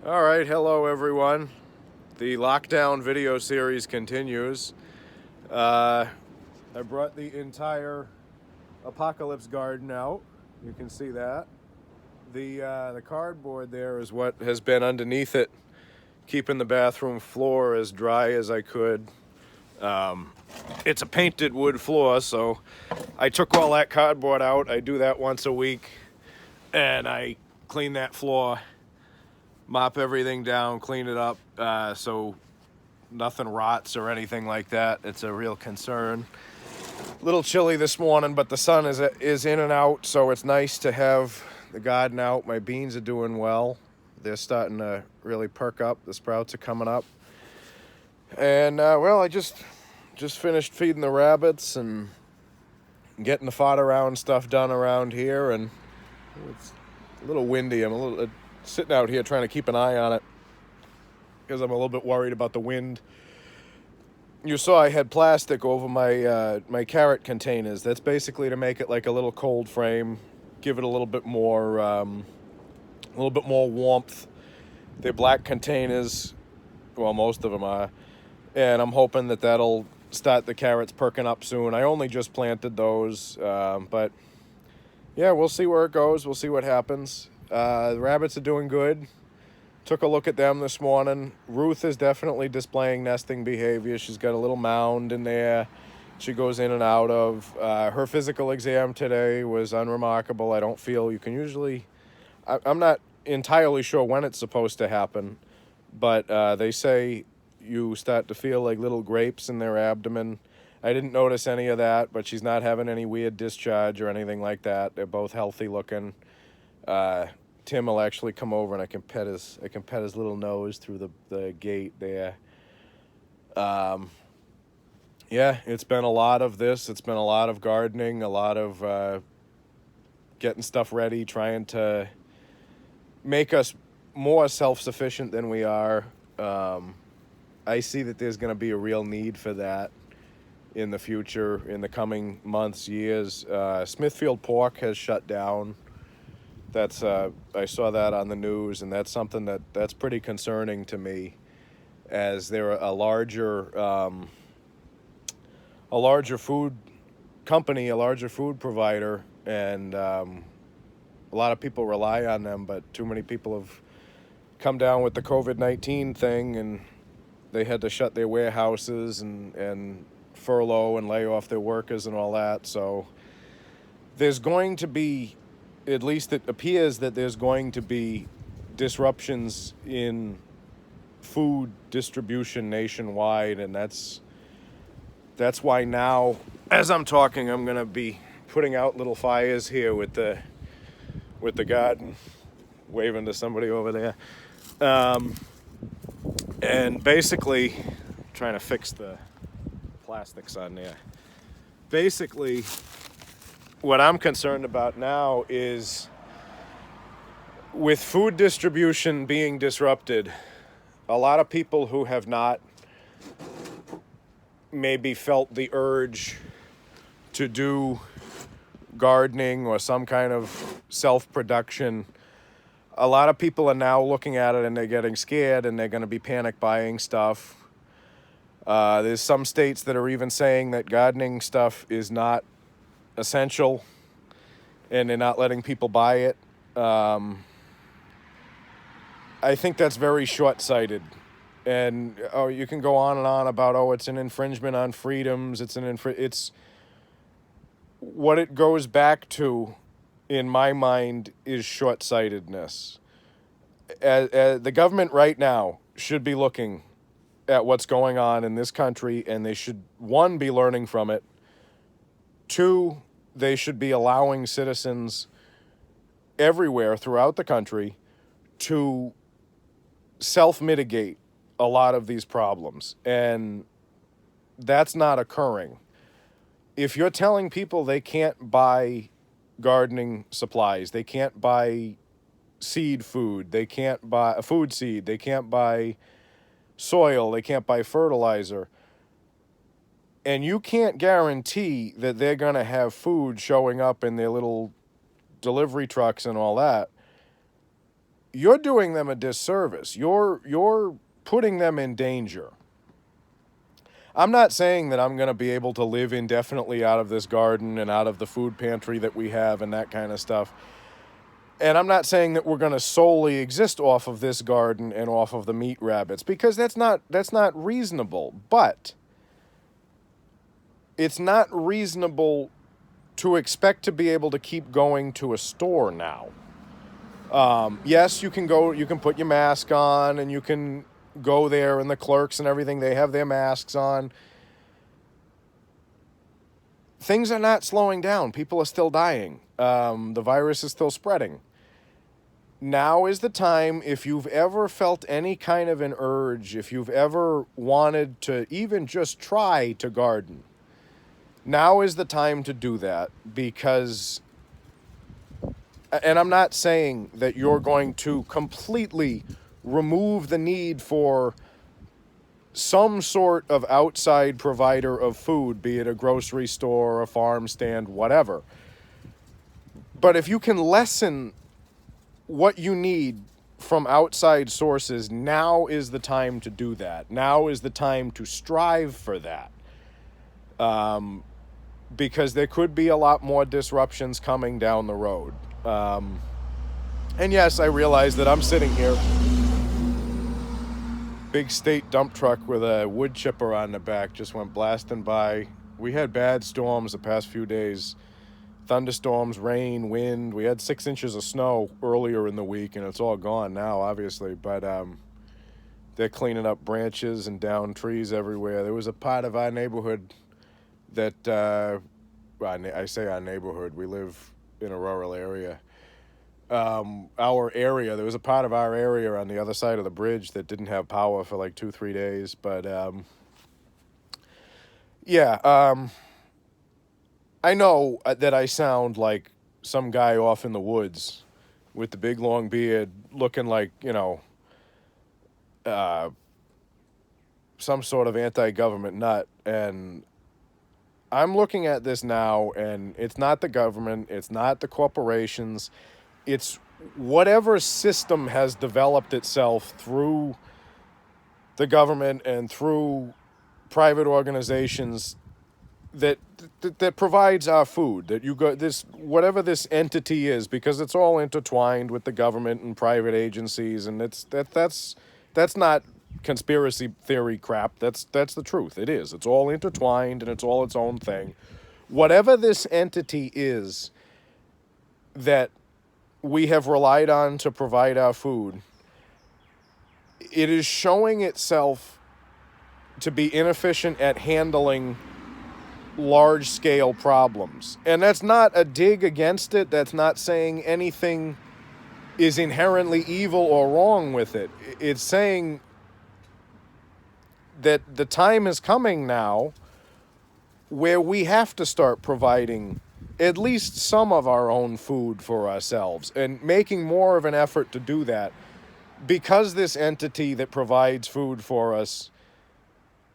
All right, hello everyone. The lockdown video series continues. I brought the entire apocalypse garden out. You can see that. The cardboard there is what has been underneath it, keeping the bathroom floor as dry as I could. It's a painted wood floor, so I took all that cardboard out. I do that once a week, and I clean that floor, mop everything down, clean it up, so nothing rots or anything like that. It's a real concern. A little chilly this morning, but the sun is in and out, so it's nice to have the garden out. My beans are doing well. They're starting to really perk up. The sprouts are coming up. And, I just finished feeding the rabbits and getting the fodder around stuff done around here, and it's a little windy. I'm a little sitting out here trying to keep an eye on it because I'm a little bit worried about the wind. You saw I had plastic over my carrot containers. That's basically to make it like a little cold frame, give it a little bit more warmth. They're black containers, well, most of them are, and I'm hoping that that'll start the carrots perking up soon. I only just planted those, but yeah, we'll see where it goes. We'll see what happens. The rabbits are doing good. Took a look at them this morning. Ruth is definitely displaying nesting behavior. She's got a little mound in there she goes in and out of. Her physical exam today was unremarkable. I don't feel you can usually... I'm not entirely sure when it's supposed to happen, but they say you start to feel like little grapes in their abdomen. I didn't notice any of that, but she's not having any weird discharge or anything like that. They're both healthy looking. Tim will actually come over and I can pet his little nose through the gate there. Yeah, it's been a lot of this. It's been a lot of gardening, a lot of getting stuff ready, trying to make us more self-sufficient than we are. I see that there's going to be a real need for that in the future, in the coming months, years. Smithfield Pork has shut down. That's I saw that on the news, and that's something that's pretty concerning to me, as they're a larger food company, a larger food provider, and a lot of people rely on them, but too many people have come down with the COVID-19 thing, and they had to shut their warehouses and furlough and lay off their workers and all that. So there's going to be, at least it appears that there's going to be disruptions in food distribution nationwide, and that's why now, as I'm talking, I'm going to be putting out little fires here with the garden, waving to somebody over there, and basically trying to fix the plastics on there. Basically, what I'm concerned about now is, with food distribution being disrupted, a lot of people who have not maybe felt the urge to do gardening or some kind of self-production, a lot of people are now looking at it and they're getting scared and they're going to be panic buying stuff. There's some states that are even saying that gardening stuff is not essential, and they're not letting people buy it. I think that's very short-sighted. And you can go on and on about, it's an infringement on freedoms. It's what it goes back to, in my mind, is short-sightedness. The government right now should be looking at what's going on in this country, and they should, one, be learning from it. Two, they should be allowing citizens everywhere throughout the country to self-mitigate a lot of these problems. And that's not occurring. If you're telling people they can't buy gardening supplies, they can't buy seed food, they can't buy a food seed, they can't buy soil, they can't buy fertilizer, and you can't guarantee that they're going to have food showing up in their little delivery trucks and all that, you're doing them a disservice. You're putting them in danger. I'm not saying that I'm going to be able to live indefinitely out of this garden and out of the food pantry that we have and that kind of stuff. And I'm not saying that we're going to solely exist off of this garden and off of the meat rabbits, because that's not reasonable. But it's not reasonable to expect to be able to keep going to a store now. Yes, you can put your mask on and you can go there, and the clerks and everything, they have their masks on. Things are not slowing down. People are still dying. The virus is still spreading. Now is the time, if you've ever felt any kind of an urge, if you've ever wanted to even just try to garden, now is the time to do that. Because, and I'm not saying that you're going to completely remove the need for some sort of outside provider of food, be it a grocery store, a farm stand, whatever. But if you can lessen what you need from outside sources, now is the time to do that. Now is the time to strive for that. Because there could be a lot more disruptions coming down the road. And yes, I realize that I'm sitting here, big state dump truck with a wood chipper on the back just went blasting by. We had bad storms the past few days. Thunderstorms, rain, wind. We had 6 inches of snow earlier in the week, and it's all gone now, obviously. But they're cleaning up branches and down trees everywhere. There was a part of our neighborhood that, I say our neighborhood, we live in a rural area. Our area, there was a part of our area on the other side of the bridge that didn't have power for like 2-3 days. But I know that I sound like some guy off in the woods with the big long beard, looking like, some sort of anti-government nut. And I'm looking at this now, and it's not the government, it's not the corporations, it's whatever system has developed itself through the government and through private organizations that provides our food, that you go, this, whatever this entity is, because it's all intertwined with the government and private agencies, and that's not conspiracy theory crap. That's the truth. It is. It's all intertwined and it's all its own thing. Whatever this entity is that we have relied on to provide our food, it is showing itself to be inefficient at handling large-scale problems. And that's not a dig against it. That's not saying anything is inherently evil or wrong with it. It's saying that the time is coming now where we have to start providing at least some of our own food for ourselves, and making more of an effort to do that, because this entity that provides food for us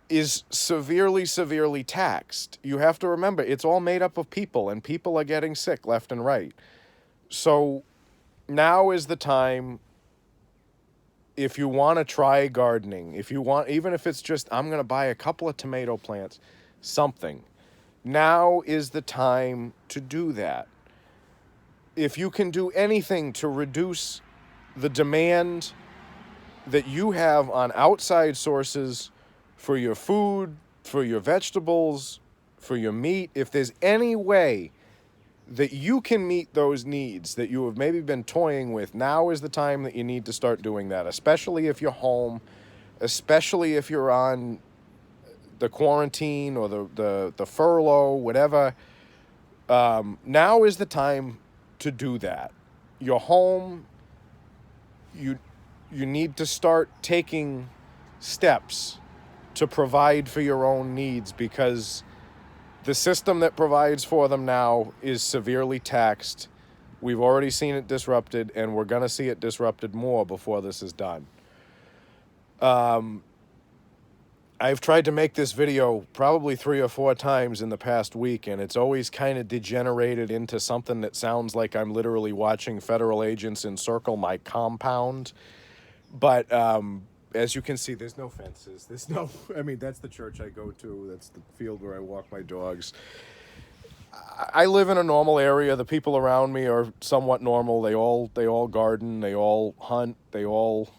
is severely, severely taxed. You have to remember, it's all made up of people, and people are getting sick left and right. So now is the time, if you want to try gardening, if you want, even if it's just, I'm going to buy a couple of tomato plants, something. Now is the time to do that. If you can do anything to reduce the demand that you have on outside sources for your food, for your vegetables, for your meat, if there's any way that you can meet those needs that you have maybe been toying with, now is the time that you need to start doing that, especially if you're home, especially if you're on the quarantine or the furlough, whatever. Now is the time to do that. You're home. You need to start taking steps to provide for your own needs, because the system that provides for them now is severely taxed. We've already seen it disrupted, and we're going to see it disrupted more before this is done. I've tried to make this video probably 3 or 4 times in the past week, and it's always kind of degenerated into something that sounds like I'm literally watching federal agents encircle my compound. But as you can see, there's no fences. There's no, I mean, that's the church I go to. That's the field where I walk my dogs. I live in a normal area. The people around me are somewhat normal. They all garden. They all hunt. They all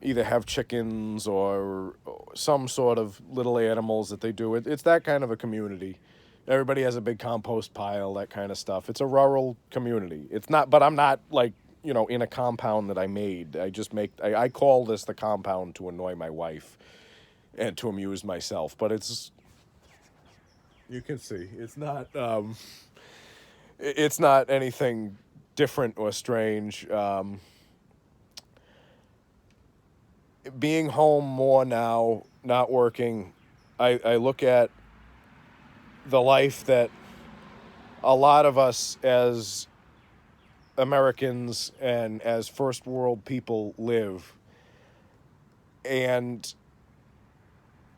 either have chickens or some sort of little animals that they do. It's that kind of a community. Everybody has a big compost pile, that kind of stuff. It's a rural community. It's not, but I'm not like, in a compound that I made. I call this the compound to annoy my wife and to amuse myself. But you can see, it's not anything different or strange. Being home more now, not working, I look at the life that a lot of us as Americans and as first world people live, and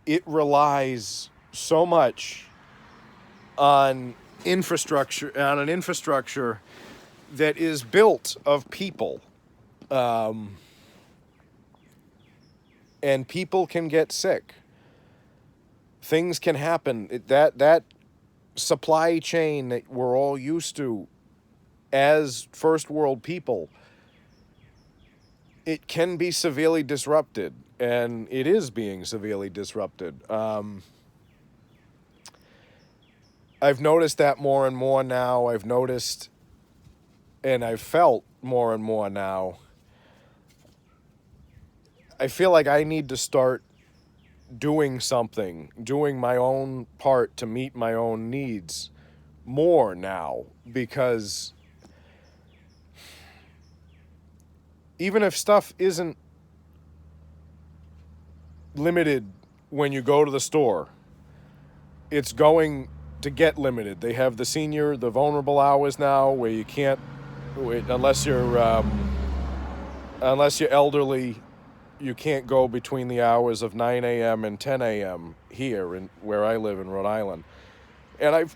it relies so much on an infrastructure that is built of people. And people can get sick. Things can happen. That supply chain that we're all used to as first world people, it can be severely disrupted, and it is being severely disrupted. I've noticed that more and more now. I've noticed and I've felt more and more now. I feel like I need to start doing something, doing my own part to meet my own needs more now, because even if stuff isn't limited when you go to the store, it's going to get limited. They have the vulnerable hours now where you can't, unless you're elderly, you can't go between the hours of 9 a.m. and 10 a.m. here where I live in Rhode Island. And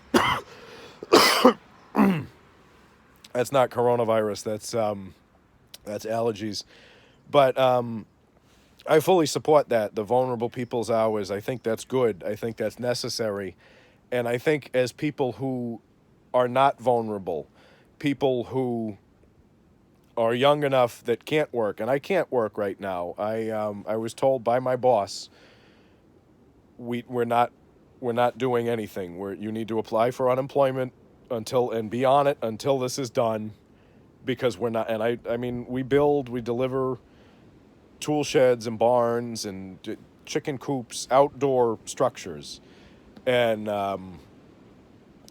that's not coronavirus, that's allergies. But I fully support that, the vulnerable people's hours. I think that's good. I think that's necessary. And I think as people who are not vulnerable, people who are young enough that can't work, and I can't work right now. I was told by my boss, we're not doing anything. You need to apply for unemployment and be on it until this is done, because we're not. And I mean, we deliver tool sheds and barns and chicken coops, outdoor structures, and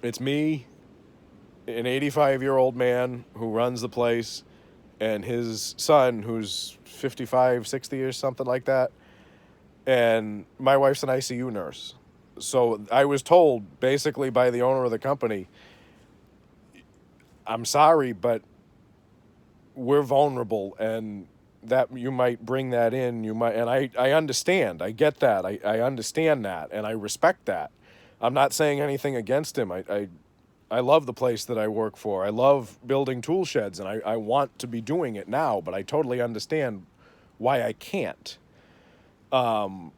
it's me, an 85-year-old man who runs the place, and his son, who's 55, 60 or something like that. And my wife's an ICU nurse. So I was told basically by the owner of the company, I'm sorry, but we're vulnerable, and that you might bring that in. And I understand. I get that. I understand that, and I respect that. I'm not saying anything against him. I love the place that I work for. I love building tool sheds, and I want to be doing it now, but I totally understand why I can't. And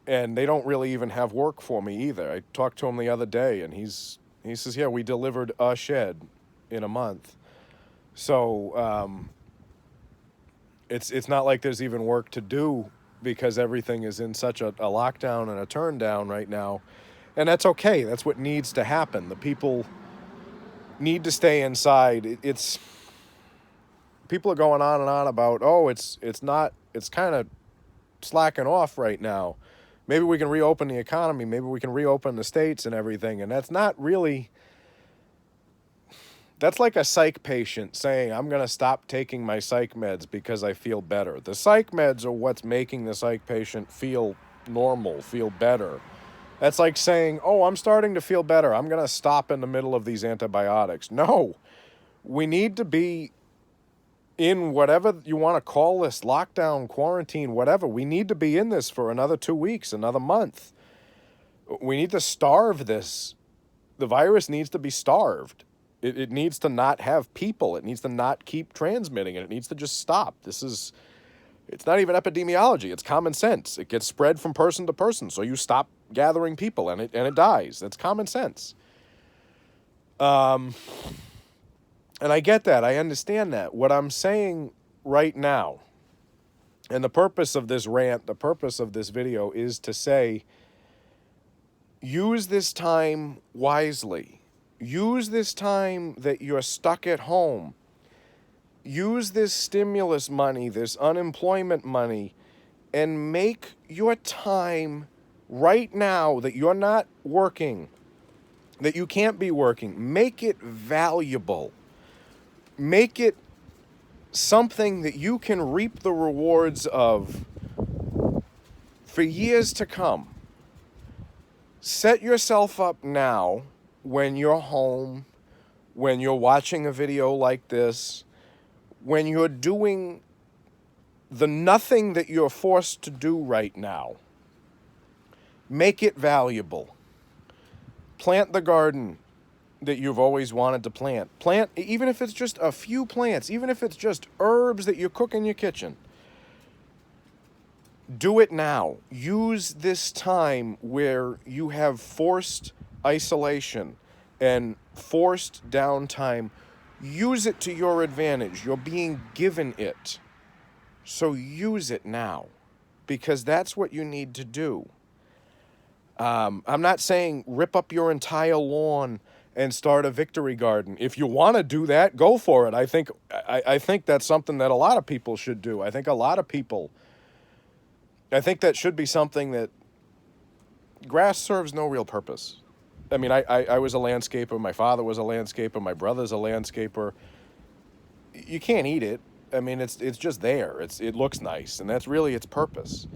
they don't really even have work for me either. I talked to him the other day, and he says, yeah, we delivered a shed in a month. So it's not like there's even work to do, because everything is in such a lockdown and a turn down right now. And that's okay. That's what needs to happen. The people need to stay inside. People are going on and on about, it's kind of slacking off right now. Maybe we can reopen the economy. Maybe we can reopen the states and everything. And that's not really, that's like a psych patient saying, I'm going to stop taking my psych meds because I feel better. The psych meds are what's making the psych patient feel normal, feel better. That's like saying, I'm starting to feel better. I'm going to stop in the middle of these antibiotics. No, we need to be in whatever you want to call this, lockdown, quarantine, whatever. We need to be in this for another 2 weeks, another month. We need to starve this. The virus needs to be starved. It needs to not have people. It needs to not keep transmitting, and it needs to just stop. It's not even epidemiology. It's common sense. It gets spread from person to person, so you stop gathering people, and it dies. That's common sense. And I get that. I understand that. What I'm saying right now, and the purpose of this rant, the purpose of this video is to say, use this time wisely. Use this time that you're stuck at home. Use this stimulus money, this unemployment money, and make your time right now that you're not working, that you can't be working, make it valuable. Make it something that you can reap the rewards of for years to come. Set yourself up now when you're home, when you're watching a video like this, when you're doing the nothing that you're forced to do right now. Make it valuable. Plant the garden that you've always wanted to plant. Plant, even if it's just a few plants, even if it's just herbs that you cook in your kitchen. Do it now. Use this time where you have forced isolation and forced downtime. Use it to your advantage. You're being given it. So use it now, because that's what you need to do. I'm not saying rip up your entire lawn and start a victory garden. If you want to do that, go for it. I think that's something that a lot of people should do. I think that should be something that grass serves no real purpose. I mean, I was a landscaper. My father was a landscaper. My brother's a landscaper. You can't eat it. I mean, it's just there. It looks nice, and that's really its purpose.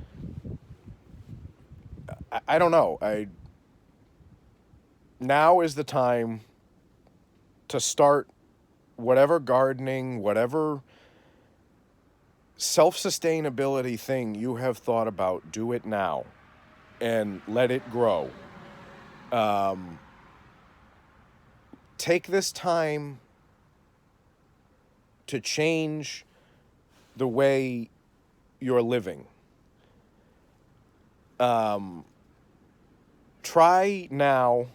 I don't know. Now is the time to start whatever gardening, whatever self-sustainability thing you have thought about. Do it now and let it grow. Take this time to change the way you're living. Try now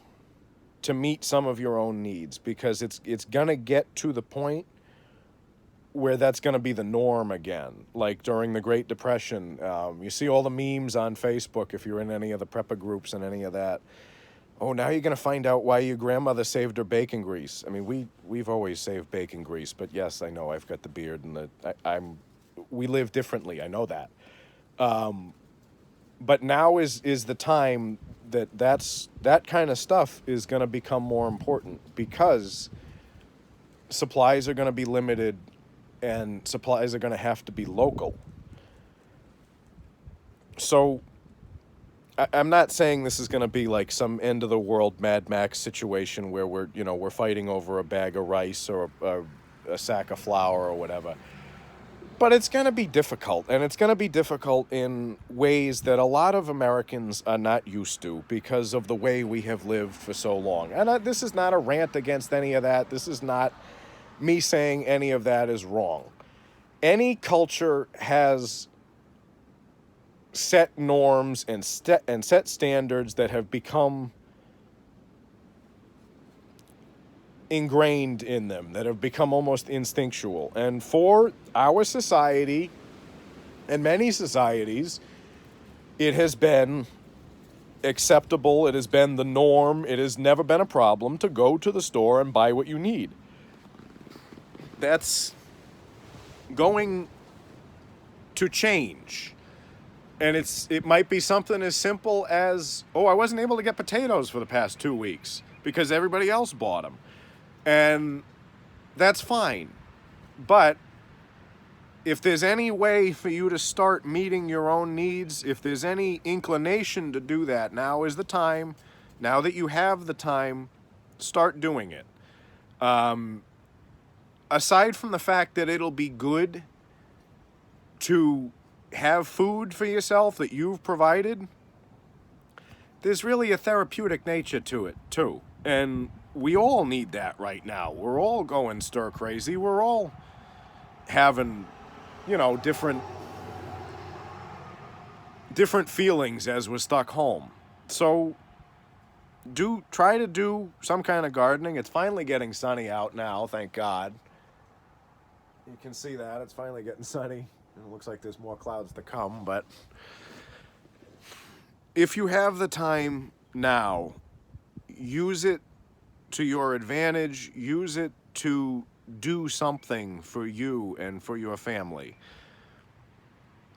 to meet some of your own needs, because it's going to get to the point where that's going to be the norm again. Like during the Great Depression, you see all the memes on Facebook if you're in any of the prepper groups and any of that. Oh, now you're going to find out why your grandmother saved her bacon grease. I mean, we've always saved bacon grease, but yes, I know I've got the beard and we live differently. I know that. But now is the time that kind of stuff is going to become more important, because supplies are going to be limited and supplies are going to have to be local. So I'm not saying this is going to be like some end of the world Mad Max situation where we're fighting over a bag of rice or a sack of flour or whatever. But it's going to be difficult, and it's going to be difficult in ways that a lot of Americans are not used to because of the way we have lived for so long. And this is not a rant against any of that. This is not me saying any of that is wrong. Any culture has set norms and set standards that have become ingrained in them, that have become almost instinctual. And for our society and many societies, it has been acceptable, it has been the norm, it has never been a problem to go to the store and buy what you need. That's going to change. And it might be something as simple as, I wasn't able to get potatoes for the past 2 weeks because everybody else bought them. And that's fine. But if there's any way for you to start meeting your own needs, if there's any inclination to do that, now is the time. Now that you have the time, start doing it. aside from the fact that it'll be good to have food for yourself that you've provided, there's really a therapeutic nature to it too. And we all need that right now. We're all going stir crazy. We're all having, you know, different feelings as we're stuck home. So try to do some kind of gardening. It's finally getting sunny out now, thank God. You can see that. It's finally getting sunny. It looks like there's more clouds to come, but if you have the time now, use it to your advantage. Use it to do something for you and for your family.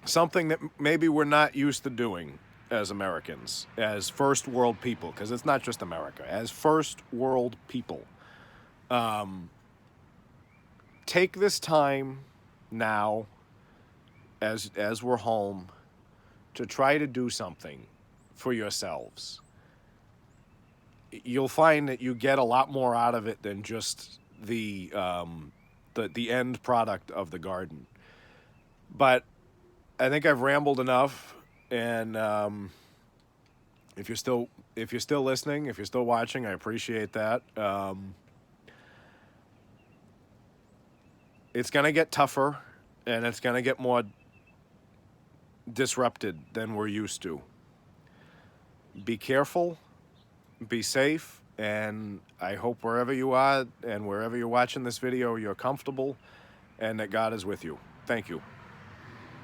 Something that maybe we're not used to doing as Americans, as first world people, because it's not just America, as first world people. Take this time now, as we're home, to try to do something for yourselves. You'll find that you get a lot more out of it than just the end product of the garden. But I think I've rambled enough, and if you're still listening, if you're still watching, I appreciate that. It's gonna get tougher, and it's gonna get more disrupted than we're used to. Be careful, be safe, and I hope wherever you are and wherever you're watching this video, you're comfortable and that God is with you. Thank you.